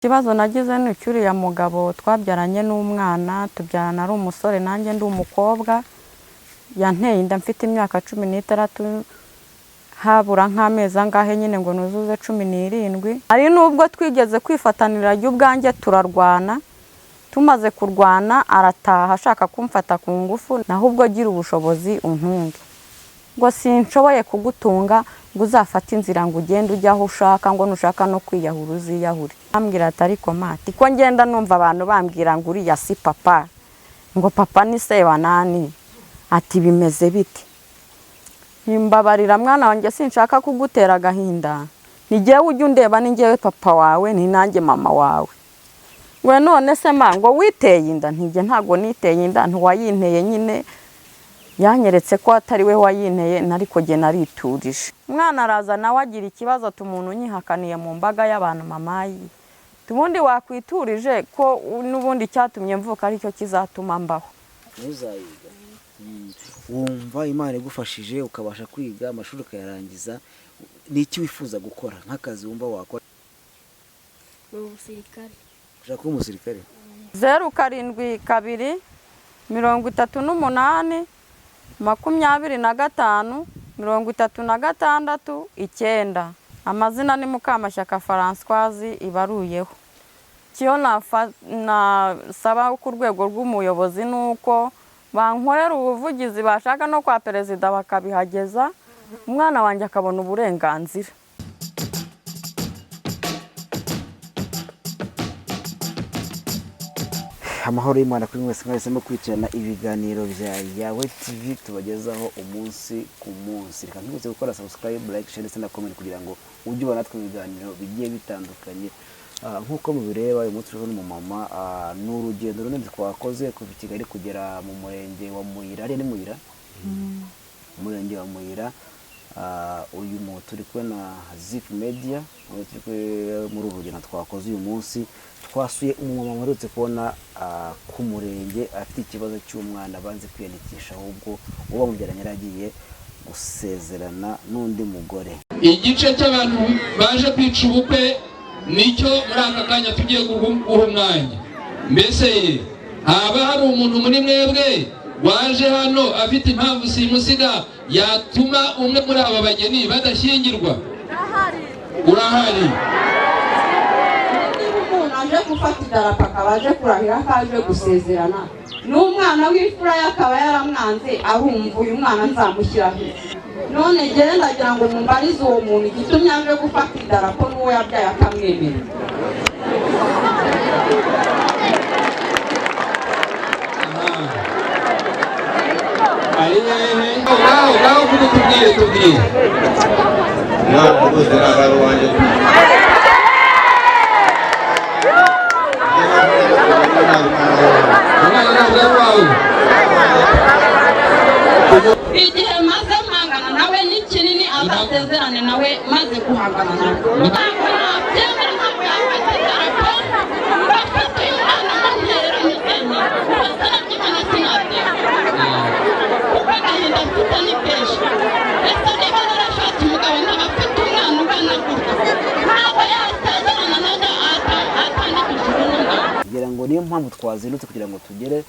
Ikibazo nagize ni cyuriya mugabo twabyaranye n'umwana tubyarana ari umusore nanjye ndi umukobwa yanteye inda mfite imyaka 16 habura nk'amezi angahe nyine ngo nuzuze 17 ari nubwo twigeze kwifatanira y'ubwanjye turarwana tumaze kurwana arataha ashaka kumfata ku ngufu naho ubwo gira ubushobozi untunge ngo sinshoboye kugutunga ngo uzafata inzira ngo ugende ujya aho ushaka ngo nushaka no kwiyahura uziyahuri ambwira ati ariko mati ko ngenda numva abantu bambwira ngo uriya si papa ngo papa ni se wa nani ati bimeze biti nimbabarira mwana wanjye sinshaka kugutera agahinda nigiye ujye undeba ningewe papa wawe ni nanjye mama wawe we none se mango witeye inda ntije ntago niteye inda ntiwayinteye nyine yanyeretse ko atari we wayinteye nariko je nariturije mwana araza nawe agira ikibazo tumuntu nyihakaniye mu mbaga y'abantu mamayi tubundi wakwiturije ko nubundi cyatumye mvuka ari cyo kizatuma mbaho uzayiga wumva Imana igufashije ukabasha kwiga amashuri ukayarangiza niki wifuza gukora nk'akazi wumva wakora umusirikare ushaka kuba umusirikare 07 2 38 55 36 amazina ni Mukamashyaka Françoise ibaruyeho kiyo nasaba ku rwego rw'umuyobozi nuko bankorera ubuvugizi bashaka no kwa perezida bakabihageza umwana wanjye akabona uburenganzira. Amahoro y'Imana kuri mwese mwahisemo kwicana ibiganiro bya Yawe TV tubagezaho umunsi ku munsi. Reka ntibutse gukora subscribe, like, share ndetse na comment kugira ngo ujye ubona natwe ibiganiro bigiye bitandukanye. Nkuko mubireba uyu munsi uri mu mama n'urugendo runini twakoze kuva Kigali kugera mu murenge wa Muyira ari Muyira umurenge wa Muyira uyu muntu turi kubona Zip Media muri urugendo twakoze uyu munsi twasuye umumama mperutse kubona ku murenge afite ikibazo cy'umwana banze kwiyandikisha ahubwo uba mubyaranye yaragiye gusezerana n'undi mugore. Igice cy'abantu baje kwica ubukwe nicyo muri aka kanya tugiye guha umwanya. Mbese haba hari umuntu muri mwebwe waje hano afite impamvu simusiga yatuma umwe muri aba bageni badashyingirwa? Urahari? Aje gufata idarapo akaba aje kurahira ko aje gusezerana n'umwana w'ifura yakaba yaramwanze arumva uyu mwana nzamushyiraho none gere ndagira ngo mumbarize uwo muntu igitumye aje gufata idarapo n'uwo yabyaye akamwemera. Ngaho tubwire ntabwo uziragara wanjye igihe maze mpangana nawe ni kinini azasezerane nawe maze guhangana nawe ntabwo nabyemera ntabwo yafata idarapo bafata uyu mwana amutera imigeni basarabye imana sinabyemera kuko agahinda mfite ni kenshi ese niba narashatse umugabo nkaba afite umwana ungana gutya ntabwo yasezerana nawe atandikishije n'umwana. Ngira ngo niyo mpamvu twazindutse kugira ngo tugere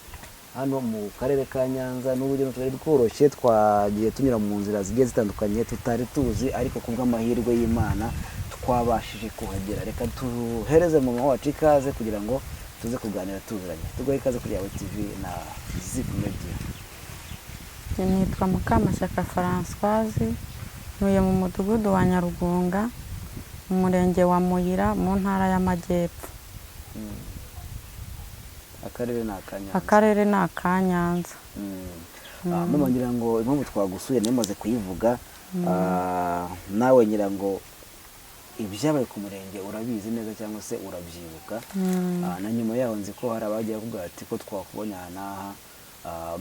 hano mu karere ka Nyanza n'ubugeno twari tworoshye twagiye tunyura mu nzira zigiye zitandukanye tutari tuzi ariko kubw'amahirwe y'Imana twabashije kuhagera. Reka tuhereze mu mama wacu ikaze kugira ngo tuze kuganira tuziranye. Tugoye ikaze kuri Yawe TV na Zip Media. Nitwa Mukamashyaka Françoise ntuye mu mudugudu wa Nyarugunga mu murenge wa Muyira mu ntara y'Amajyepfo. Akarere ni Akanyanza. Mama ngira ngo impamvu twagusuye nemaze kuyivuga nawe ngira ngo ibyabaye ku murenge urabizi neza cyangwa se urabyibuka na nyuma yaho nzi ko hari abagiye kuvuga ati ko twakubonye aha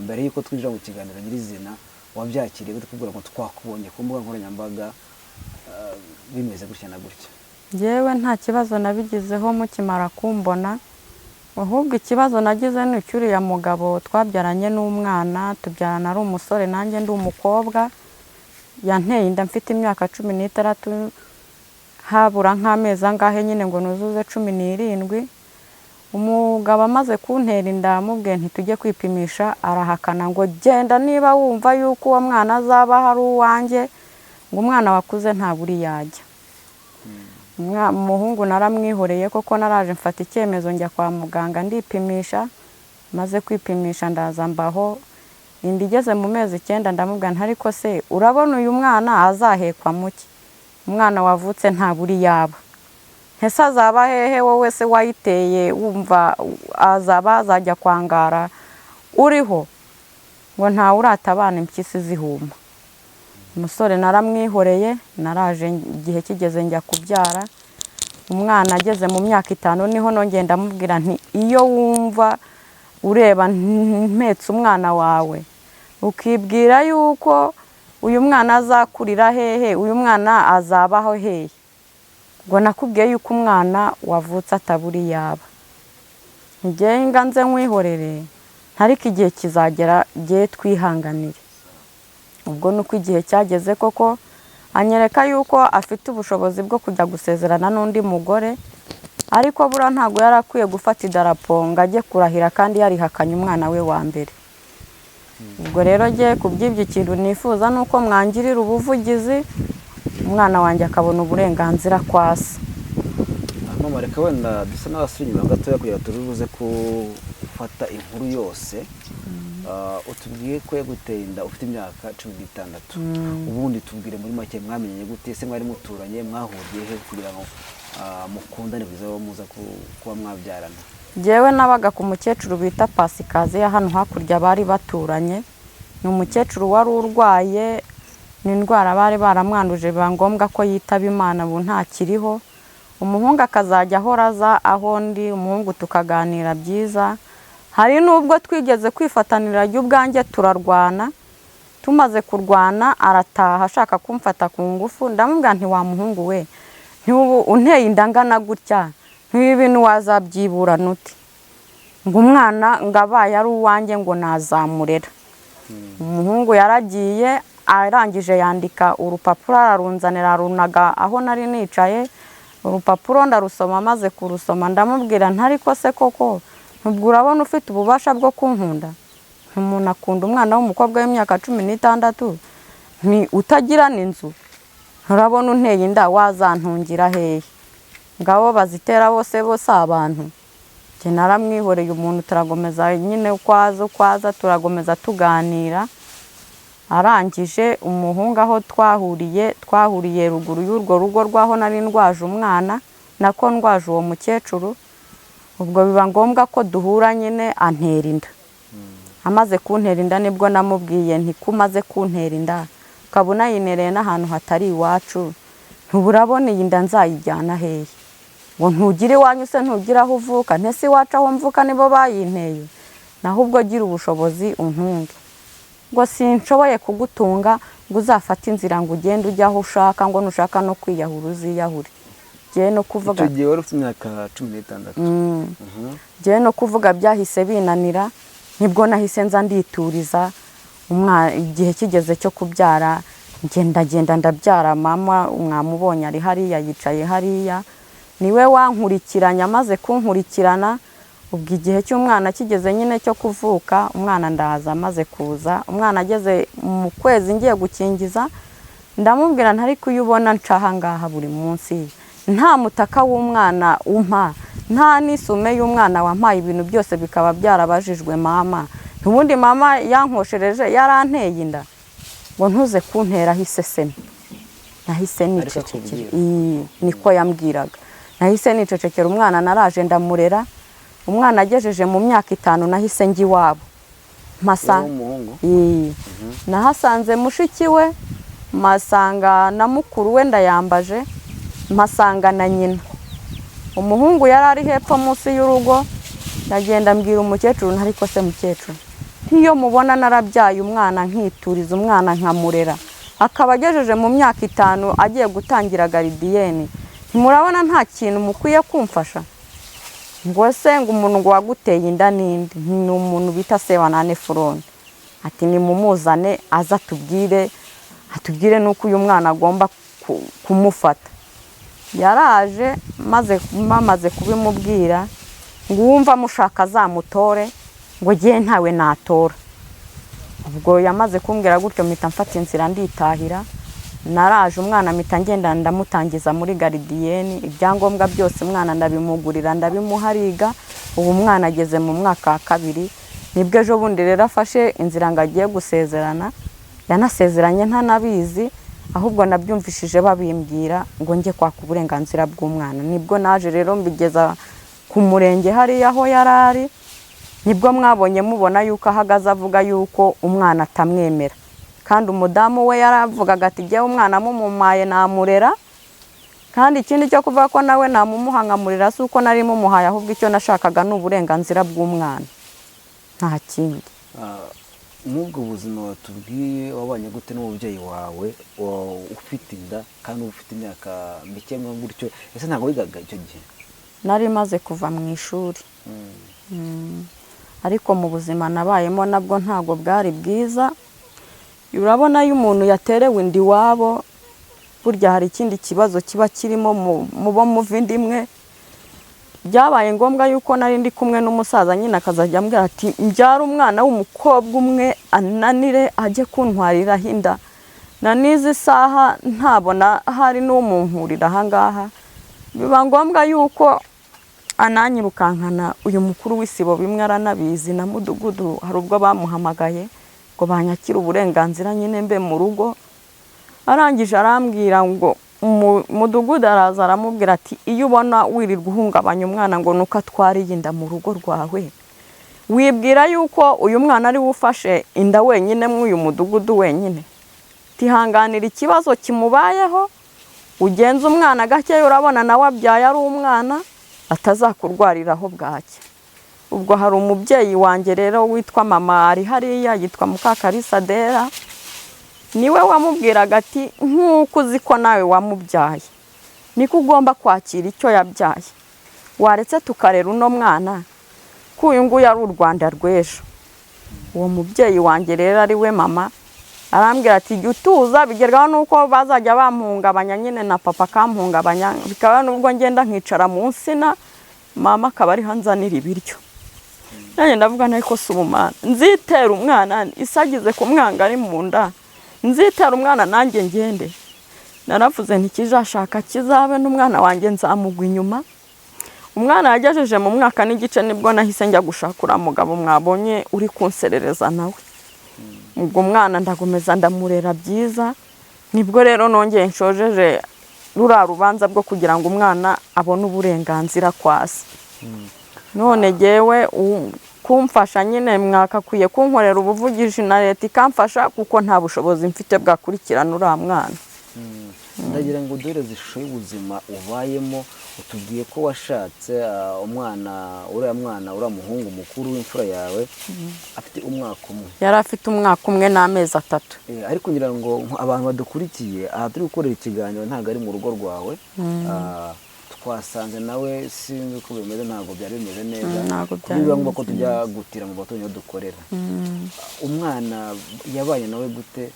mbere yuko twinjira mu kiganiro nyirizina wabyakiriye tukubwira ngo twakubonye ku mbuga nkoranyambaga bimeze gutya na gutya. Yewe nta kibazo nabigizeho mukimara kumbona ahubwo ikibazo nagize ni cyuriya mugabo twabyaranye n'umwana tubyarana ari umusore nanjye ndi umukobwa yanteye inda mfite imyaka 16 habura nk'amezi angahe nyine ngo nuzuze 17. Umugabo amaze kuntera inda amubwiye ntitujye kwipimisha, arahakana ngo genda niba wumva yuko uwo mwana azaba hari uwanjye, ngo umwana wakuze ntaburi yajya. Umuhungu naramwihoreye koko naraje mfata icyemezo njya kwa muganga ndipimisha, maze kwipimisha ndaza mbaho, inda igeze mu mezi 9 ndamubwira nti ariko se urabona uyu mwana azahekwa muki? Umwana wavutse ntaburi yaba. Ese azaba hehe wowe se wayiteye wumva azajya kwangara uriho? Ngo ntawe uratabana impyisi zihuma. Umusore naramwihoreye, naraje igihe kigeze njya kubyara. Umwana ageze mu myaka 5 niho nongeye ndamubwira nti iyo wumva ureba mpetse umwana wawe ukibwira yuko uyu mwana azakurira hehe, uyu mwana azabaho hehe, ngo nakubwiye yuko umwana wavutse ataburi yaba. Ngiye nganze nkwihorere, ntariko igihe kizagera giye twihanganire. Ubwo nuko igihe cyageze koko anyereka yuko afite ubushobozi bwo kujya gusezerana n'undi mugore, ariko bura ntago yarakwiye gufata idarapo ngo ajye kurahira kandi yarihakanye umwana we wa mbere. Ubwo rero ngiye kubyibye ikintu nifuza nuko mwangirira ubuvugizi, umwana wanjye akabona uburenganzira kwasa. Mama reka wenda dusa n'abasuri inyuma gatoya kugira turubuze gufata inkuru yose. Utubwiye ko yaguteye inda ufite imyaka 16. Ubundi tubwire muri make mwamenye gute, se mwari muturanye, mwahuriye he kugira ngo mukundane kugeza aho muza kuba mwabyarana? Jewe nabaga ku mukecuru bita Pasikaze ya hano hakurya bari baturanye. Ni umukecuru wari urwaye n'indwara bari baramwanduje biba ngombwa ko yitaba Imana, ubu ntakiriho. Umuhungu akazajya ahoraza aho ndi, umuhungu tukaganira byiza. Hari nubwo twigeze kwifatanira y'ubwanjye turarwana, tumaze kurwana arataha ashaka kumfata ku ngufu. Ndamubwira nti wa muhungu we, ntubu unteye indangana gutya, nk'ibintu wazabyibura nuti, ngo umwana ngabaye ari uwanjye ngo nazamurera. Umuhungu yaragiye arangije yandika urupapuro ararunzanira, runaga aho nari nicaye. Urupapuro ndarusoma, maze kurusoma ndamubwira ntariko se koko nubwo urabona ufite ububasha bwo kunkunda? Umuntu akunda umwana w'umukobwa w'imyaka 16 ni utagira n'inzu, urabona unteye inda wazantungira hehe? Ngabo bazitera bose abantu. Je naramwihoreye umuntu turagomeza nyine kwaza turagomeza tuganira. Arangije umuhungu aho twahuriye ruguru y'urwo rugo rwaho nari ndwaje umwana, nako ndwaje uwo mukecuru. Ubwo biba ngombwa ko duhura nyine antera inda. Amaze kuntera inda nibwo namubwiye nti kumaze kuntera inda ukabona yinereye n'ahantu hatari iwacu, ntuburabona iyi nda nzayijyana hehe? Ngo ntugire iwanyu se ntugira aho uvuka? Ntese iwacu aho mvuka nibo bayinteye? Naho ubwo gira ubushobozi untunge. Ngo sinshoboye kugutunga, ngo uzafata inzira ngo ugende ujya aho ushaka, ngo nushaka no kwiyahura uziyahure. Je no kuvuga tugiye wari ufite imyaka 16. Je no kuvuga byahise binanira, nibwo nahise nza ndituriza. Igihe kigeze cyo kubyara ngenda ndabyara. Mama mwamubonye ari hariya yicaye hariya, niwe wankurikiranya. Maze kunkurikirana, ubwo igihe cy'umwana kigeze nyine cyo kuvuka, umwana ndaza. Maze kuza umwana ageze mu kwezi ngiye gukingiza, ndamubwira ntari kuyubona ncaha ngaha buri munsi, nta mutaka w'umwana umpa, nta n'isume y'umwana wampaye, ibintu byose bikaba byarabajijwe mama. Ubundi mama yankoshereje yaranteye inda, ngo ntuze kuntera hiseseme. Nahise nicecekera. Niko yambwiraga. Nahise nicecekera. Umwana naraje ndamurera. Umwana agejeje mu myaka 5 nahise ngi wabo. Nahasanze mushiki we, masanga na mukuru we ndayambaje, masanga na nyina. Umuhungu yari ari hepfo munsi y'urugo. Ndagenda mbwira umukecuru ntariko se mukecuru, ntiyo mubona narabyaye umwana nkituriza umwana nkamurera, akaba agejeje mu myaka 5 agiye gutangira garidiyeni, ntimurabona nta kintu mukwiye kumfasha? Ngo se ngo umuntu ngo waguteye inda ninde? Ni umuntu bita Sebanane Frone. Ati ni mumuzane aza atubwire nuko uyu mwana agomba kumufata. yaraje mamaze kubimubwira ngo uwumva mushaka azamutore ngo ngiye ntawe natora. Ubwo yamaze kumbwira gutyo mpita mfata inzira nditahira. Naraje umwana mpita ngenda ndamutangiza muri garidiyeni, ibyangombwa byose umwana ndabimugurira ndabimuhariga. Ubu umwana ageze mu mwaka wa 2. Nibwo ejo bundi rero afashe inzira ngo agiye gusezerana. Yanasezeranye ntanabizi, ahubwo nabyumvishije babimbwira ngo njye kwaka uburenganzira bw'umwana. Nibwo naje rero mbigeza ku murenge hariya aho yarari. Nibwo mwabonye mubona yuko ahagaze avuga yuko umwana atamwemera, kandi umudamu we yaravugaga ati jye umwana mumumaye namurera, kandi ikindi cyo kuvuga ko nawe namumuhangamurira si uko nari mumuhaye, ahubwo icyo nashakaga ni uburenganzira bw'umwana, nta kindi. N'ubwo buzima watubwiye wabanye gute n'umubyeyi wawe ufite inda kandi ufite imyaka mike gutyo, ese ntabwo wigaga icyo gihe? Nari maze kuva mu ishuri. Ariko mu buzima nabayemo nabwo ntabwo bwari bwiza. Urabona iyo umuntu yaterewe indi wabo, burya hari ikindi kibazo kiba kirimo mubo muvindi imwe. Byabaye ngombwa yuko nari ndi kumwe n'umusaza nyine akazajya ambwira ati mbyara umwana w'umukobwa umwe ananire ajye kuntwarira hinda. Na nizi saha ntabona hari n'umunkurira ahangaha. Biba ngombwa yuko ananyirukankana uyu mukuru w'isibo bimwe aranabizi na mudugudu, hari ubwo bamuhamagaye ngo banyakira uburenganzira nyine mbe mu rugo. Arangije arambwira ngo mudugudu araza aramubwira ati iyo ubona wirirwa uhungabanya umwana ngo nuko atwariye inda mu rugo rwawe, wibwira yuko uyu mwana ari ufashe inda wenyine mw'uyu mudugudu wenyine. Tihanganira ikibazo kimubayeho, ugenza umwana gakeya urabona nawe abyaye ari umwana atazakurwariraho bwake. Ubwo hari umubyeyi wanjye rero witwa mama ari hariya yitwa Mukakarisa Dera, niwe wamubwiraga ati nk'uko uzi ko nawe wamubyaye niko ugomba kwakira icyo yabyaye, waretse tukarera uno mwana ko uyu nguyu ari u Rwanda rw'ejo. Uwo mubyeyi wanjye rero ari we mama arambwira ati jya utuza, bigerwaho nuko bazajya bamuhungabanya nyine na papa akamuhungabanya, bikaba nubwo ngenda nkicara mu nsina mama akaba ari hanzanira ibiryo. Nanjye ndavuga nako si umwana nzitera umwana isagize ku mwanga ari mu nda, nzitera umwana nanjye ngende. Naravuze ntikizashaka kizabe n'umwana wanjye nzamugwa inyuma. Umwana yagejeje mu mwaka n'igice nibwo nahise njya gushakura mugabo mwabonye uri kunserereza nawe. Ubwo mwana ndagomeza ndamurera byiza. Nibwo rero nongeye nshojeje rura rubanza bwo kugira ngo umwana abone uburenganzira kwasi. None jewe kumfasha nyine mwakakwiye kunkorera ubuvugizi na leta ikamfasha kuko nta bushobozi mfite bwakurikirana uriya mwana. Ndagira ngo duhereze ishusho y'ubuzima ubayemo. Utubwiye ko washatse uriya mwana uriya muhungu mukuru w'imfura yawe afite umwaka umwe. Yari afite umwaka umwe n'amezi 3. Ariko ngira ngo abantu badukurikiye aha turi gukorera ikiganiro ntabwo ari mu rugo rwawe. Twasanze nawe sinzi uko bimeze, ntabwo byari bimeze neza. Biba ngombwa ko tujya gutira mu baturanyi aho dukorera. Umwana yabaye nawe gute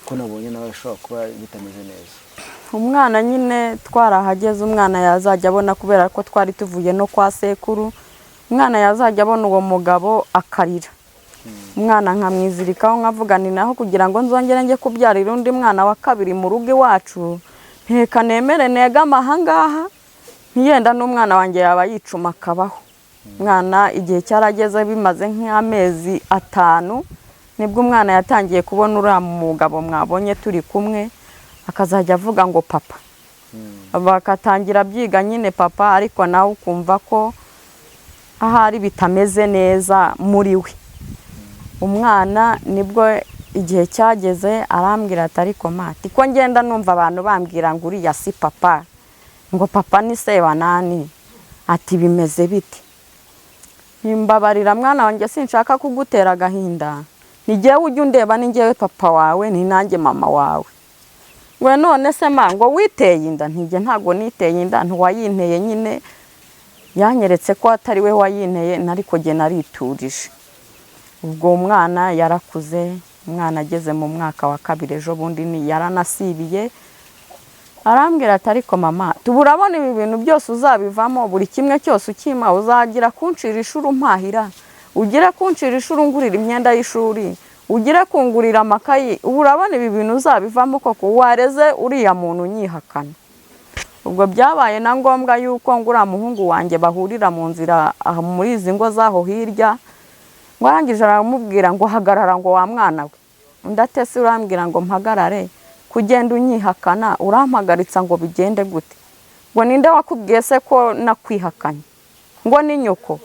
ko nabonye nawe ashobora kuba bitameze neza? Umwana nyine twarahageze, umwana yazajya abona kubera ko twari tuvuye no kwa sekuru, umwana yazajya abona uwo mugabo akarira. Umwana nkamwizirikaho nkavuga ni naho kugira ngo nzongere njye kubyarira undi mwana wa kabiri mu rugo iwacu, nteka nemere negama ahangaha ntiyenda n'umwana wanjye yaba yicuma akabaho. Umwana igihe cyarageze bimaze nk'amezi 5 nibwo umwana yatangiye kubona uriya mugabo mwabonye turi kumwe akazajya avuga ngo papa. Bakatangira byiga nyine papa, ariko nawe ukumva ko ahari bitameze neza muri we. Umwana nibwo igihe cyageze arambwira ati ariko mati ko ngenda numva abantu bambwira ngo uriya si papa, ngo papa ni se wa nani, ati bimeze biti? Nimbabarira mwana wanjye sinshaka kugutera agahinda, nigiye ujye undeba ni ngewe papa wawe ni nanjye mama wawe. Ngo none se ngo witeye inda? Ntije ntago niteye inda, ntiwayinteye nyine yanyeretse ko atari we wayinteye, nariko je nariturije. Ubwo umwana yarakuze, umwana ageze mu mwaka wa 2 ejo bundi ni yaranasibiye. arambwira ati ariko mama tuburabona ibi bintu byose uzabivamo buri kimwe cyose ukima uzagira kunshira ishuri umpahira ugire kunshira ishuri ungurira imyenda y'ishuri ugire kungurira amakayi urabona ibi bintu uzabivamo koko wareze uriya muntu unyihakana ubwo byabaye na ngombwa yuko ngura muhungu wanjye bahurira mu nzira muri izi ngo zaho hirya ngo arangije aramubwira ngo hagarara ngo wa mwana we ndatese urambwira ngo mpagarare kugenda unyihakana urampagaritsa ngo bigende gute ngo ninde wakubwiye se ko nakwihakanye ngo ni nyoko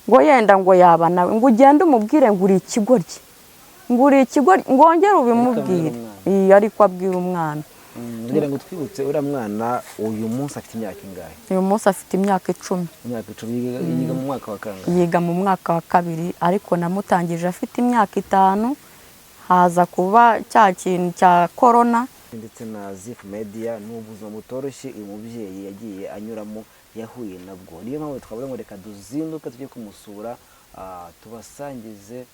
ngo yenda ngo yaba nawe ngo ugende umubwire ngo uri ikigoryi ngo uri ikigoryi ngo ongere ubimubwire ariko abwira umwana ngira ngo twibutse uriya mwana uyu munsi afite imyaka ingahe uyu munsi afite imyaka 10 imyaka 10 yiga mu mwaka wa kangahe yiga mu mwaka wa 2 ariko namutangije afite imyaka 5 haza kuba cya kintu cya corona ndetse na Zif Media n'ubuzima butoroshye uyu mubyeyi yagiye anyuramo yahuye nabwo niyo mpamvu twavuga ngo reka duzinduke tujye kumusura tubasangize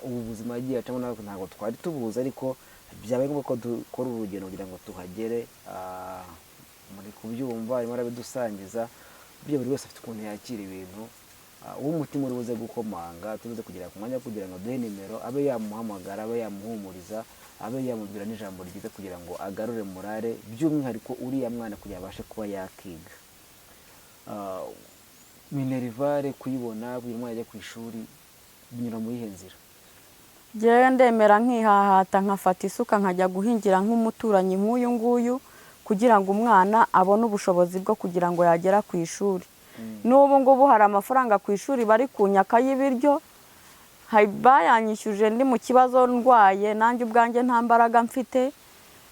ubu buzima yagiye acamo ntabwo twari tubuze ariko byabaye ngombwa ko dukora urugendo kugira ngo tuhagere muri kubyumva arimo arabidusangiza burya buri wese afite ukuntu yakira ibintu umutima uri buze gukomanga tubuze kugera ku mwanya kugira ngo duhe nimero abe yamuhamagara abe yamuhumuriza abe yamubwira n'ijambo ryiza kugira ngo agarure morale by'umwihariko uriya mwana kugira abashe kuba yakiga minerivare kuyibona buri mwana ajya ku ishuri binyura muri ihe nzira jewe ndemera nkihahata nkafata isuka nkajya guhingira nk'umuturanyi nk'uyu nguyu kugira ngo umwana abone ubushobozi bwo kugira ngo yagera ku ishuri n'ubu ngubu hari amafaranga ku ishuri bari kunyaka y'ibiryo bayanyishyuje ndi mu kibazo ndwaye nanjye ubwanjye nta mbaraga mfite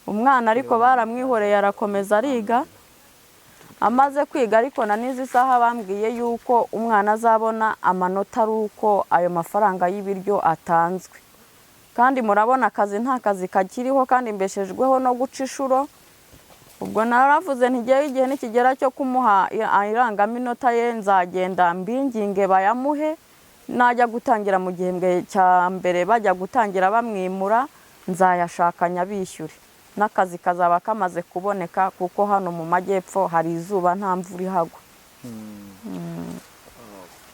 umwana ariko baramwihoreye arakomeza ariga amaze kwiga ariko na n'izi saha bambwiye yuko umwana azabona amanota ari uko ayo mafaranga y'ibiryo atanzwe kandi murabona akazi nta kazi kakiriho kandi mbeshejweho no guca ishuro ubwo naravuze ntigiye igihe nikigera cyo kumuha irangaminota ye nzagenda mbinginge bayamuhe najya gutangira mu gihembwe cya mbere bajya gutangira bamwimura nzayashakanya bishyure n'akazi kazaba kamaze kuboneka kuko hano mu majyepfo hari izuba nta mvura ihagwa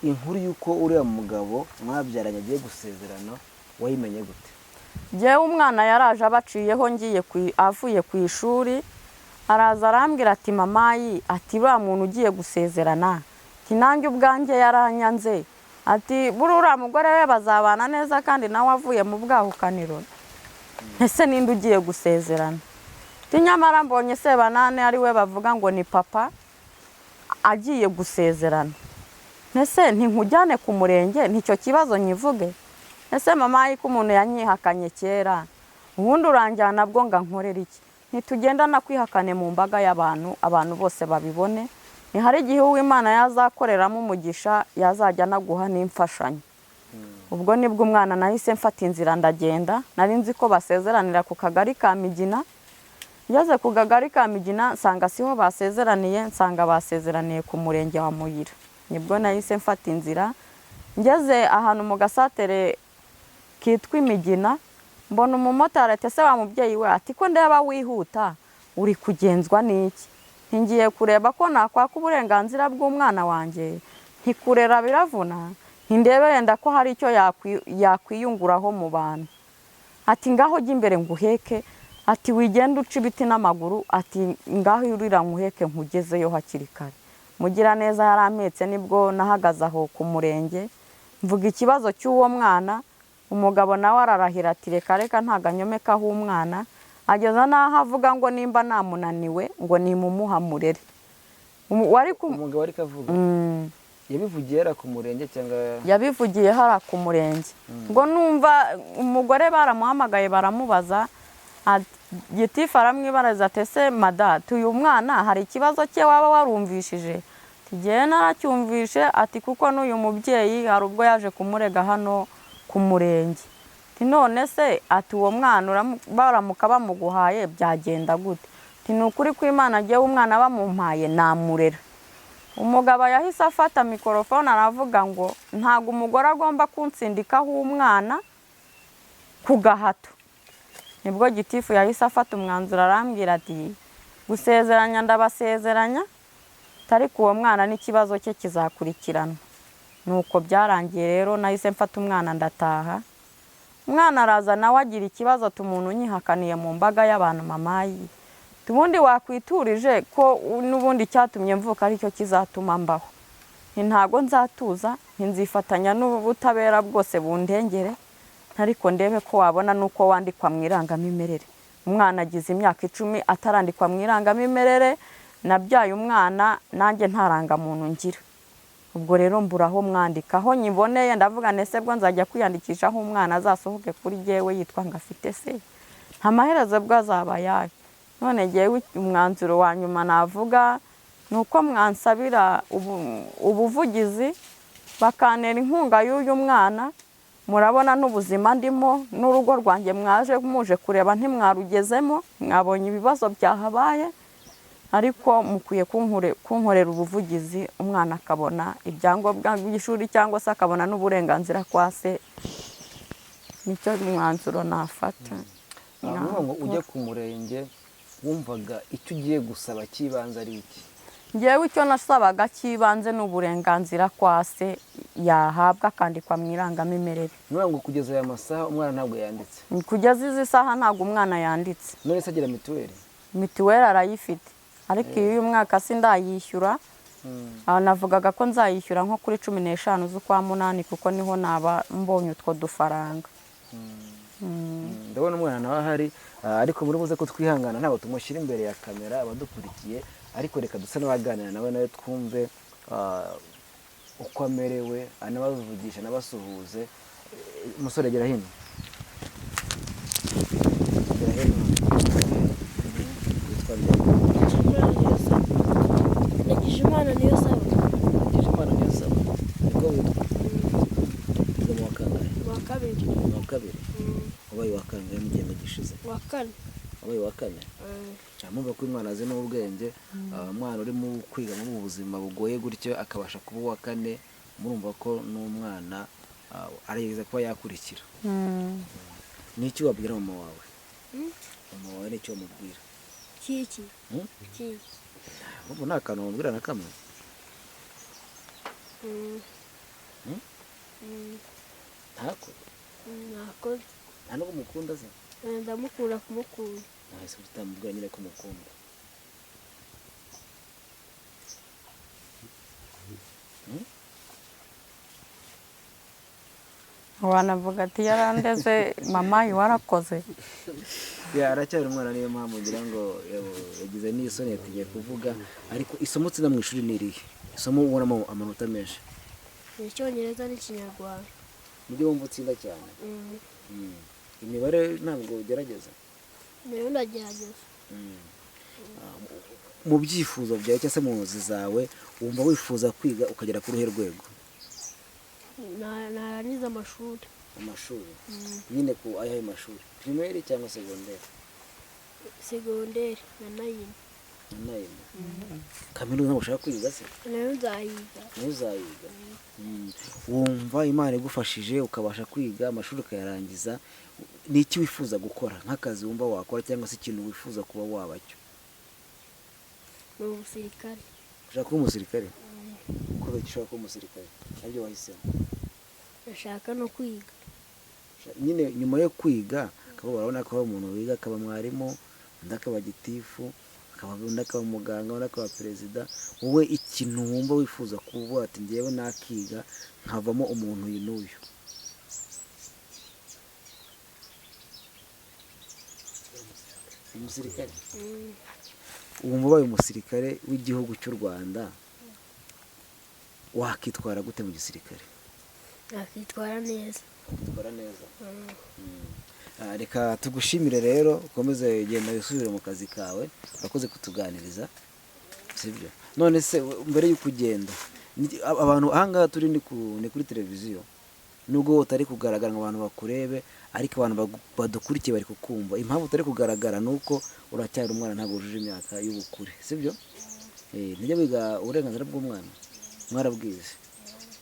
inkuru y'uko uriya mugabo mwabyaranye agiye gusezerana wayimenye gute jewe umwana yaraje abaciyeho ngiye avuye ku ishuri araza arambwira ati mamayi ati uriya muntu ugiye gusezerana ati nanjye ubwanjye yaranyanze ati buriya mugore we bazabana neza kandi nawe avuye mu bwahukaniro ese ninde ugiye gusezerana nyamara mbonye Sebanane ari we bavuga ngo ni papa agiye gusezerana ese ntinkujyane ku murenge nicyo kibazo nyivuge ese mama ko umuntu yanyihakanye kera ubundi uranjyana bwo nga nkorera iki ntitugenda nakwihakane mu mbaga y'abantu abantu bose babibone ni hari igihe uw'Imana yazakoreramo umugisha yazajya naguha n'imfashanyo ubwo nibwo umwana nahise mfata inzira ndagenda nari nzi ko basezeranira ku kagari ka Migina ngeze ku kagari ka Migina nsanga siho basezeraniye nsanga basezeraniye ku murenge wa Muyira nibwo nahise mfata inzira ngeze ahantu mu gasatere kitwa Imigina mbona umumotari ati se wa mubyeyi we ati ko ndeba wihuta uri kugenzwa n'iki ngiye kureba ko nakwaka uburenganzira bw'umwana wanjye ntikurera biravuna ndebe yenda ko hari icyo yakwiyunguraho mu bantu ati ngaho jya imbere nguheke ati wigenda uca ibiti n'amaguru ati ngaho urira nguheke nkugezeyo hakiri kare mugira neza yarampetse nibwo nahagaze aho ku murenge mvuga ikibazo cy'uwo mwana umugabo nawe ararahira ati reka reka ntaganyomekaho umwana ageza naho avuga ngo nimba namunaniwe ngo nimumuhamurere umugabo ariko avuga yabivugiye ku murenge cyangwa yabivugiye hara ku murenge ngo numva umugore baramuhamagaye baramubaza gitifu aramwibaraza ati ese madatu uyu mwana hari ikibazo cye waba warumvishije tugiye naracyumvishe ati kuko n'uyu mubyeyi hari ubwo yaje kumurega hano ku murenge none se ati uwo mwana baramuka bamuguhaye byagenda gute ni ukuri ko Imana agiye umwana bamumpaye namurera umugabo yahise afata mikorofone aravuga ngo ntago umugore agomba kunsindikaho umwana ku gahato nibwo gitifu yahise afata umwanzuro arambwira ati gusezeranya ndabasezeranya ariko uwo mwana n'ikibazo cye kizakurikirana. Nuko byarangiye rero nahise mfata umwana ndataha. Umwana araza nawe agira ikibazo umuntu unyihakaniye mu mbaga y'abantu, mamayi tubundi wakwiturije ko n'ubundi cyatumye mvuka aricyo kizatuma mbaho. Ntago nzatuza, nzifatanya n'ubutabera bwose bundengere, ariko ndebe ko wabona nuko wandikwa mu irangamimerere. Umwana agize imyaka 10 atarandikwa mu irangamimerere, nabyaye umwana nanjye ntaranga muntu ngira. Ubwo rero mburaho mwandika, aho nyiboneye ndavuga nese bwo nzajya kwiyandikishaho umwana azasohoke kuri jewe yitwa ngafite se. Nta maherezo bwo azaba yayo. None jewe umwanzuro wa nyuma navuga nuko mwansabira ubuvugizi bakanera inkunga y'uyu mwana. Murabona n'ubuzima ndimo n'urugo rwanjye muje kureba ntimwarugezemo, mwabonye ibibazo byahabaye, ariko mukwiye kunkorera ubuvugizi umwana akabona ibyangombwa by'ishuri cyangwa se akabona n'uburenganzira kwa se. Nicyo mwanzuro nafata. ngo ujye ku murenge wumvaga icyo ugiye gusaba kibanze ari iki? Ngewe icyo nasabaga kibanze n'uburenganzira kwa se yahabwa akandikwa mu irangamimerere. Ngo kugeza aya masaha umwana ntabwo yanditse? Kugeza izi saha ntabwo umwana yanditse. None se agira mituweli? Mituweli arayifite, ariko uyu mwaka sindayishyura. Navugaga ko nzayishyura nko kuri 15 z'ukwa munani kuko niho naba mbonye utwo dufaranga. Ndabona umwana nawe ahari, ariko muri buze ko twihangana ntabwo tumushyira imbere ya kamera abadukurikiye, ariko reka dusa n'abaganira nawe twumve uko amerewe, anabavugisha n'abasuhuze. Umusore gera hino. Imana niyo saba. Imana niyo saba. Niko witwa? Mu wa kabiri. Wa kabiri. Wabaye wa kangahe mu gihe gishize? Wa kane. Wabaye wa kane. Cyamumva ko umwana azi n'ubwenge, umwana uri mu kwiga mu buzima bugoye gutyo akabasha kuba wa kane, murumva ko n'umwana arigeze kuba yakurikira. Niki wabwira mama wawe? Mama wawe nicyo mubwira? Kiki. Ubu nta kantu mubwira na kamwe? Ntako? Ntako. Nta nubwo umukunda se? Ndamukunda kumukunda. Nahise utamubwira nyine ko umukunda. Wanavuga ati yarandeze mama warakoze. Aracyari umwana, niyo mpamvu ngira ngo yagize n'isoni yategeye kuvuga. Ariko isomo tsinda mu ishuri ni irihe? Isomo ubonamo amanota menshi? Icyongereza n'ikinyarwanda. Mujye wumva utsinda cyane. Imibare ntabwo ugerageza? Niyo ndagerageza. Mu byifuzo byawe cyangwa se mu nzozi zawe wumva wifuza kwiga ukagera ku ruhe rwego? Narangiza amashuri. Amashuri? Nyine ku ayahe mashuri? Primaire cyangwa secondaire? Secondaire na nayini. Kaminuza ushaka kwiga se? Nayo nzayiga. Uzayiga? Wumva Imana igufashije ukabasha kwiga amashuri ukayarangiza, niki wifuza gukora nk'akazi wumva wakora cyangwa se ikintu wifuza kuba wabacyo? Ni umusirikare. Ushaka kuba umusirikare? Uko ushaka kuba umusirikare? Aribyo wahisemo? Ndashaka no kwiga. Nyine nyuma yo kwiga akaba barabona ko umuntu wiga akaba mwarimu, undi akaba gitifu, undi akaba muganga, undi akaba perezida. Wowe ikintu wumva wifuza kuba ati ngewe nakiga nkavamo umuntu n'uyu? Umusirikare? Wumva ubaye umusirikare w'igihugu cy'u Rwanda wakitwara gute mu gisirikare? Nakitwara neza. Wakitwara neza? Reka tugushimire rero, ukomeze genda wisubire mu kazi kawe, urakoze kutuganiriza, sibyo? None se mbere y'uko ugenda, abantu ahangaha turi ni kuri televiziyo, nubwo utari kugaragara ngo abantu bakurebe, ariko abantu badukurikiye bari kukumva. Impamvu utari kugaragara nuko uracyari umwana, ntabwo ujuje imyaka y'ubukure, sibyo? Nijya wiga uburenganzira bw'umwana, mwarabwize.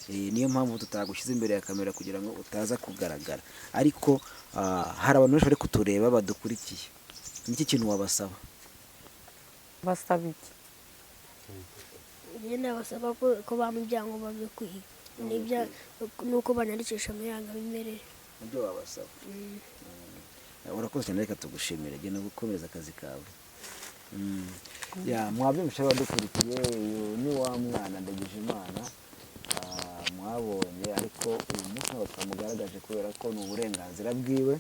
Niyo mpamvu tutagushyize imbere ya kamera kugira ngo utaza kugaragara, ariko hari abantu benshi bari kutureba badukurikiye. Niki kintu wabasaba? basaba iki? ngenda basaba ko bampa ibyangombwa byo kwiga nuko banyandikisha mu irangamimerere. nibyo wabasaba. Urakoze cyane, reka tugushimire, genda gukomereza akazi kawe. Mwabyumvishe abadukurikiye, uyu ni wa mwana Ndagijimana mwabonye, ariko uyu munsi ntabwo twamugaragaje kubera ko ni uburenganzira bwiwe,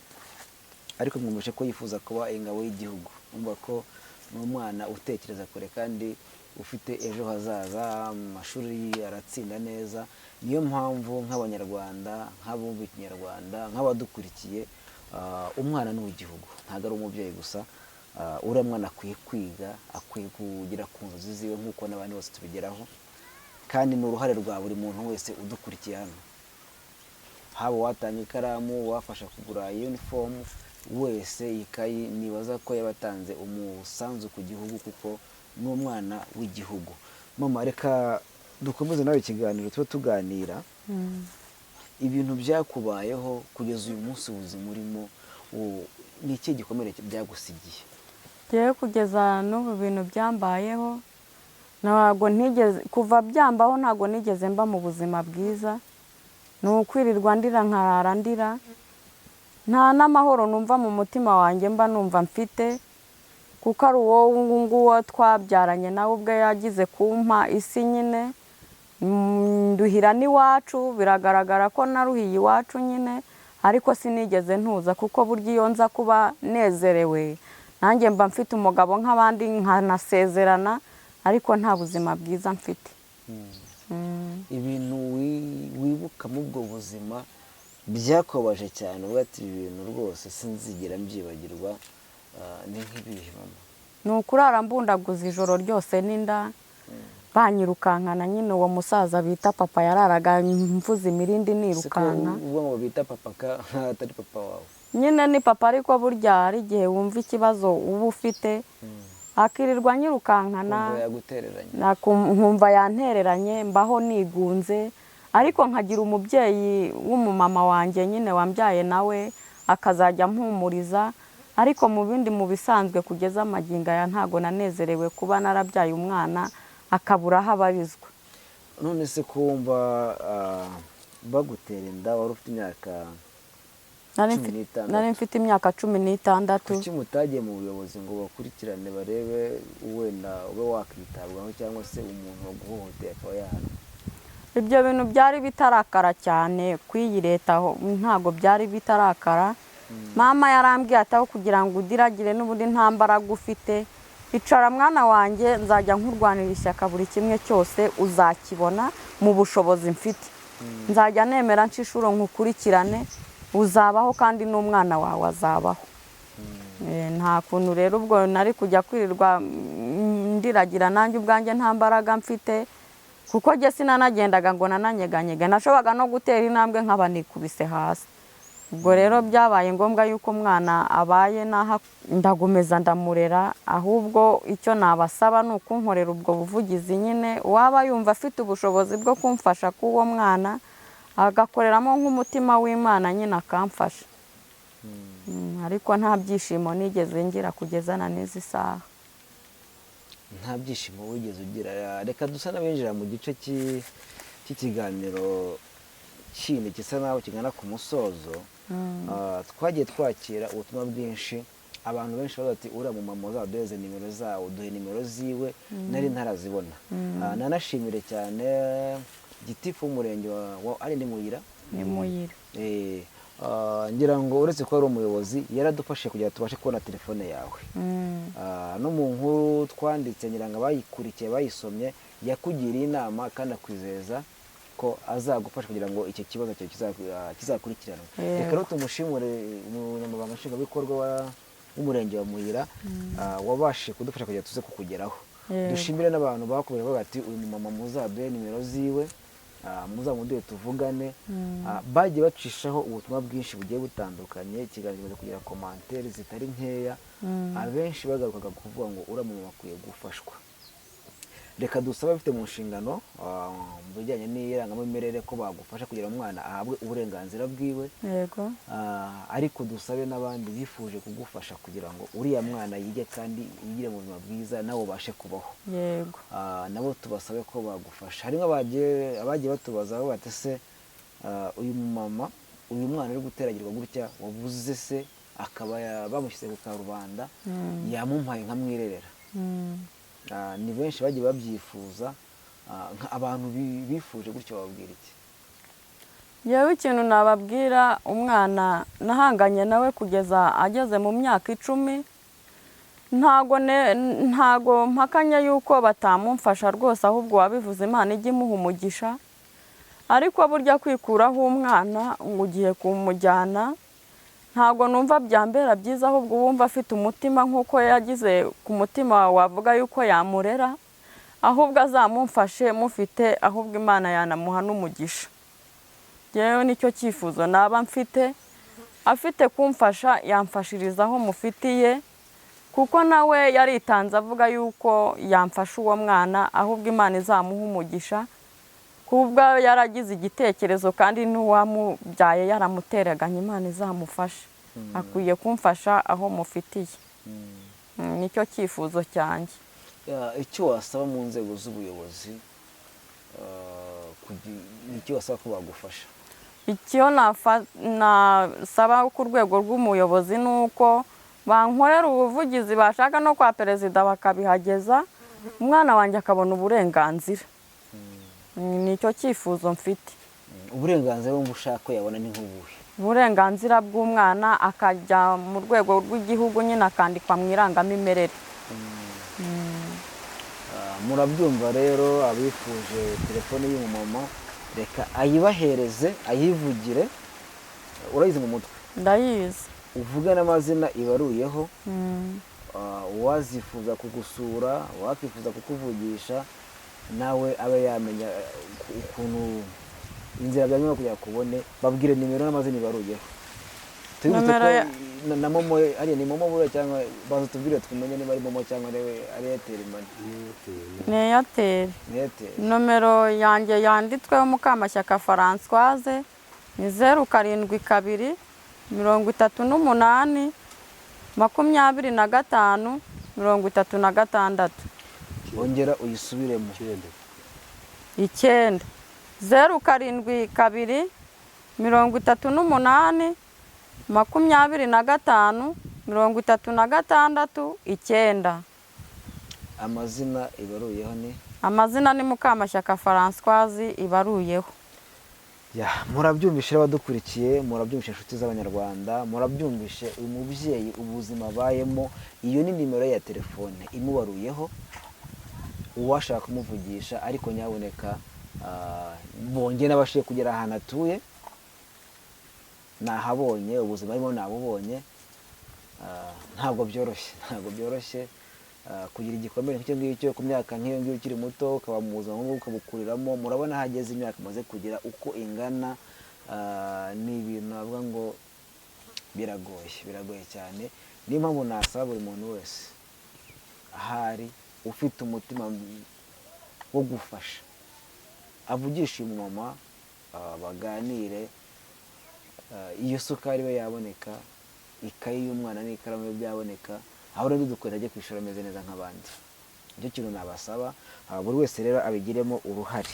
ariko mwumvishe ko yifuza kuba ingabo y'igihugu. Mwumva ko ni umwana utekereza kure kandi ufite ejo hazaza, mu mashuri aratsinda neza. Niyo mpamvu nk'abanyarwanda, nk'abumva ikinyarwanda, nk'abadukurikiye, umwana ni uw'igihugu, ntabwo ari umubyeyi gusa. Uriya mwana akwiye kwiga, akwiye kugera ku nzozi ziwe nk'uko n'abandi bose tubigeraho, kandi ni uruhare rwa buri muntu wese udukurikiye hano, haba uwatanga ikaramu, uwafasha kugura uniform, wese ikayi, nibaza ko yabatanze umusanzu ku gihugu kuko ni umwana w'igihugu. Mama, reka dukomeze nawe ikiganiro, tube tuganira ibintu byakubayeho kugeza uyu munsi, ubuzima urimo, ni iki gikomere byagusigiye? Ngewe kugeza n'ubu bintu byambayeho, ntabwo ntigeze, kuva byambaho ntabwo nigeze mba mu buzima bwiza. Ni ukwirirwa ndira nkarara ndira, nta n'amahoro numva mu mutima wanjye mba numva mfite, kuko ari uwo nguwo twabyaranye nawe ubwe yagize kumpa isi nyine, nduhira n'iwacu, biragaragara ko naruhiye iwacu nyine, ariko sinigeze ntuza, kuko burya iyo nza kuba nezerewe nanjye mba mfite umugabo nk'abandi nkanasezerana, ariko nta buzima bwiza mfite. Ibintu wibuka mu bwo buzima byakubabaje cyane, uvuga ati ibi bintu rwose sinzigera mbyibagirwa, ni nk'ibihe mama? Ni ukurara mbundaguza ijoro ryose n'inda, banyirukankana nyine. Uwo musaza bita papa yararaga mvuza imirindi nirukanka. Ubwo ngo bita papa atari papa wawe? Nyine ni papa, ariko burya hari igihe wumva ikibazo uba ufite, akirirwa nyirukankana, nkumva yantereranye, mbaho nigunze. Ariko nkagira umubyeyi w'umumama wanjye nyine wambyaye nawe akazajya mpumuriza, ariko mu bindi mu bisanzwe kugeza amagingo aya ntago nanezerewe kuba narabyaye umwana akabura aho abarizwa. None se kumva bagutera inda wari ufite imyaka 16? Nari mfite imyaka 16. Kuki mutagiye mu buyobozi ngo bakurikirane barebe wenda ube wakwitabwaho, cyangwa se umuntu waguhohoteye akaba yahanwa? Ibyo bintu byari bitarakara cyane kw'iyi leta, ntago byari bitarakara. Mama yarambwiye ataho kugira ngo udiragire n'ubundi nta mbaraga ufite, icara mwana wanjye, nzajya nkurwanira ishyaka, buri kimwe cyose uzakibona mu bushobozi mfite. Nzajya nemera nshishuro nkukurikirane, uzabaho kandi n'umwana wawe azabaho. Nta kuntu rero ubwo nari kujya kwirirwa ndiragira nanjye ubwanjye nta mbaraga mfite, kuko jye sinanagendaga ngo nananyeganyega, nashobaga no gutera intambwe nkaba nikubise hasi. Ubwo rero byabaye ngombwa yuko umwana abaye naha ndagomeza ndamurera. Ahubwo icyo nabasaba ni ukunkorera ubwo buvugizi nyine, waba yumva afite ubushobozi bwo kumfasha k'uwo mwana, agakoreramo nk'umutima w'Imana nyine akamfasha. Ariko nta byishimo nigeze ngira kugeza na n'izi saha. Nta byishimo wigeze ugira. Reka dusa n'abinjira mu gice cy'ikiganiro kindi gisa naho kigana ku musozo. Twagiye twakira ubutumwa bwinshi, abantu benshi bavuga ati uriya mu mama uzaduheze nimero zawo, duhe nimero ziwe, nari ntarazibona. Nanashimire cyane gitifu w'umurenge wa ari ni Muyira. Ni Muyira. Ngira ngo uretse ko ari umuyobozi yaradufashe kugira tubashe kubona telefone yawe. No mu nkuru twanditse ngira ngo abayikurikiye bayisomye yakugiriye inama kandi akwizeza ko azagufasha kugira ngo icyo kibazo cyo kizakurikiranwa. Reka rero tumushimure umunyamabanga nshingwabikorwa w'umurenge wa Muyira wabashije kudufasha kugira tuze kukugeraho. Dushimire n'abantu bakomeje bavuga ati uyu mama muzaduhe nimero ziwe, muzamuduhe tuvugane. Bagiye bacishaho ubutumwa bwinshi bugiye butandukanye, ikiganiro kugira commentaire zitari nkeya, abenshi bagarukaga kuvuga ngo uriya mama akwiye gufashwa. reka dusabe abafite mu nshingano mu bijyanye n'irangamimerere ko bagufasha kugira umwana ahabwe uburenganzira bwiwe. yego ariko dusabe n'abandi bifuje kugufasha kugira ngo uriya mwana yige kandi yigire mu buzima bwiza nawe ubashe kubaho. yego nabo tubasabe ko bagufasha. harimo abagiye batubaza aho bati se uyu mama uyu mwana uri guteragirwa gutya wabuze se akaba bamushyize ku karubanda yamumpaye nkamwirerera. Ni benshi bagiye babyifuza. Abantu bifuje gutyo bababwira iki? yewe ikintu nababwira, umwana nahanganye nawe kugeza ageze mu myaka 10, ntago mpakanya yuko batamumfasha rwose, ahubwo wabivuze Imana ijye imuha umugisha. Ariko burya kwikuraho umwana ngo ugiye kumujyana, ntago numva byambera byiza, ahubwo wumva afite umutima nk'uko yagize ku mutima wavuga yuko yamurera, ahubwo azamumfashe mufite, ahubwo Imana yanamuha n'umugisha. Yewe nicyo cyifuzo naba mfite, afite kumfasha yamfashirizaho mufitiye, kuko nawe yaritanze avuga yuko yamfasha uwo mwana, ahubwo Imana izamuha umugisha, kubwo yaragize igitekerezo kandi n'uwamubyaye yaramuteraganye, Imana izamufashe. Akwiye kumfasha aho mufitiye. Nicyo cyifuzo cyanjye. Icyo wasaba mu nzego z'ubuyobozi, icyo wasaba ko bagufasha? Icyo nasaba ku rwego rw'umuyobozi ni uko bankorera ubuvugizi, bashaka no kwa perezida bakabihageza, umwana wanjye akabona uburenganzira. Nicyo cyifuzo mfite. Uburenganzira wumva ushaka ko yabona ni nk'ubuhe? Uburenganzira bw'umwana akajya mu rwego rw'igihugu nyine akandikwa mu irangamimerere. Murabyumva rero, abifuje telefone y'umumama reka ayibahereze ayivugire. Urayizi mu mutwe? Ndayizi. Uvuga n'amazina ibaruyeho. Uwazifuza kugusura, uwakifuza kukuvugisha, nawe abe yamenya ukuntu inzira byanyuma kugira kubone. Babwire nimero n'amazina ibaruyeho. Na momo ari ni momo bure cyangwa bazo tubwire tumenye niba ari momo cyangwa ari Airtel Money? Ni Airtel. Nomero yanjye yanditsweho Mukamashyaka Françoise ni 072 38 25 36. Ongera uyisubiremo. 9 072 38 25 36 9. Amazina ibaruyeho ni? Amazina ni Mukamashyaka Françoise ibaruyeho. Murabyumvishe abadukurikiye, murabyumvishe inshuti z'Abanyarwanda, murabyumvishe uyu mubyeyi ubuzima bayemo. Iyo ni nimero ya telefone imubaruyeho, uwashaka kumuvugisha. Ariko nyaboneka bonge n'abashiye kugera ahantu atuye, nahabonye ubuzima arimo nabubonye. Ntabwo byoroshye kugira igikomere nk'icyo ngicyo ku myaka nk'iyo ngiyo ukiri muto, ukaba mu buzima nk'ubwo ukabukuriramo. Murabona hageze imyaka amaze kugira uko ingana. Ni ibintu navuga ngo biragoye cyane. Niyo mpamvu nasaba buri muntu wese ahari ufite umutima wo gufasha, avugisha uyu mumama, baganire. Iyo sukari we yaboneka, ikayi y'umwana n'ikaramu ye byaboneka, aho rero dukora ajye kwishura ameze neza nk'abandi. Nicyo kintu nabasaba. Buri wese rero abigiremo uruhare.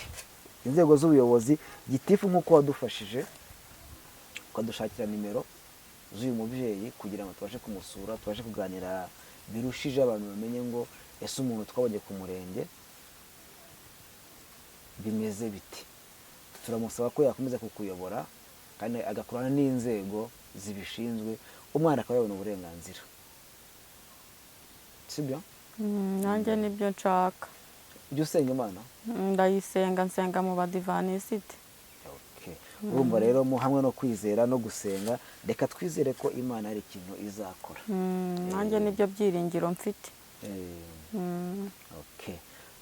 Inzego z'ubuyobozi, gitifu nk'uko wadufashije ukadushakira nimero z'uyu mubyeyi kugira ngo tubashe kumusura, tubashe kuganira birushije, abantu bamenye ngo ese umuntu twabonye ku murenge bimeze biti. Turamusaba ko yakomeza kukuyobora kandi agakorana n'inzego zibishinzwe, umwana akaba yabona uburenganzira. Sibyo? Nanjye nibyo nshaka. Ujya usenga Imana? Ndayisenga, nsenga mu badivanisite. Urumva rero hamwe no kwizera no gusenga, reka twizere ko Imana ari ikintu izakora. Nanjye nibyo byiringiro mfite.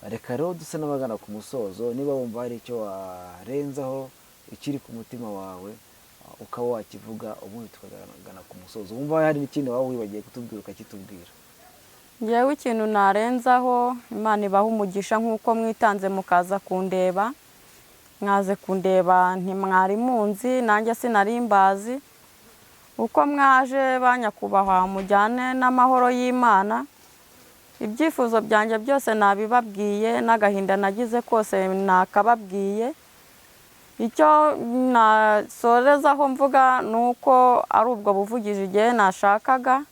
Reka rero dusa n'abagana ku musozo. Niba wumva hari icyo warenzaho ikiri ku mutima wawe ukaba wakivuga, ubundi tukagana ku musozo. Wumva hari n'ikindi waba wibagiye kutubwira ukakitubwira. ngewe ikintu narenzaho, Imana ibaha umugisha nk'uko mwitanze mukaza kundeba, mwaze kundeba ntimwari munzi, nanjye sinari mbazi, uko mwaje banyakubahwa mujyane n'amahoro y'Imana, ibyifuzo byanjye byose nabibabwiye, n'agahinda nagize kose nakababwiye. Icyo nasorezaho mvuga ni uko ari ubwo buvugizi igihe nashakaga,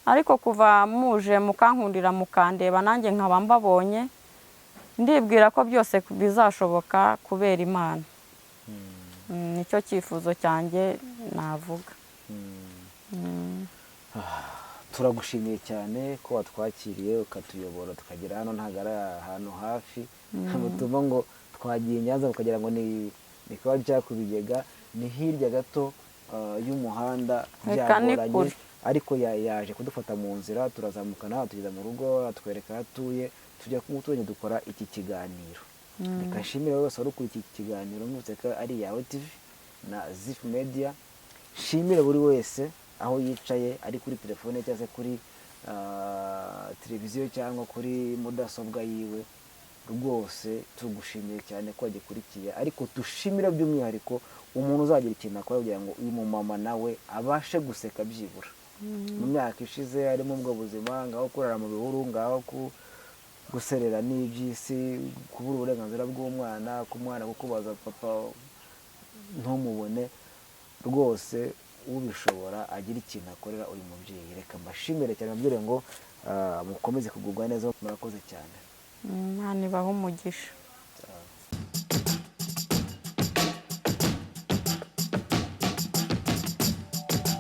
ariko kuva muje mukankundira mukandeba nanjye nkaba mbabonye, ndibwira ko byose bizashoboka kubera Imana. Nicyo cyifuzo cyanjye navuga. Turagushimiye cyane ko watwakiriye ukatuyobora tukagera hano, ntabwo ari ahantu hafi, butuma ngo twagiye Nyanza ukagira ngo ni kuba cyakubigega, ni hirya gato y'umuhanda byagoranye, ariko yaje kudufata mu nzira, turazamukana tugeza mu rugo, atwereka aho atuye, tujya kumutuye dukora iki kiganiro. Reka nshimire wese wari ukurikiye iki kiganiro, mwibutse ko ari Yawe TV na Zif Media. Nshimire buri wese aho yicaye, ari kuri telefone cyangwa se kuri televiziyo cyangwa kuri mudasobwa yiwe, rwose tugushimiye cyane ko wagikurikiye, ariko dushimira by'umwihariko umuntu uzagira ikintu akora kugira ngo uyu mumama nawe abashe guseka byibura. Mu myaka ishize harimo ubwo buzima, ngaho kurara mu bihuru, ngaho guserera n'iby'isi, kubura uburenganzira bw'umwana, ku mwana kukubaza papa ntumubone, rwose ubishobora agira ikintu akorera uyu mubyeyi. Reka mbashimire cyane, mbabwire ngo mukomeze kugubwa neza, murakoze cyane. Imana ibahe umugisha.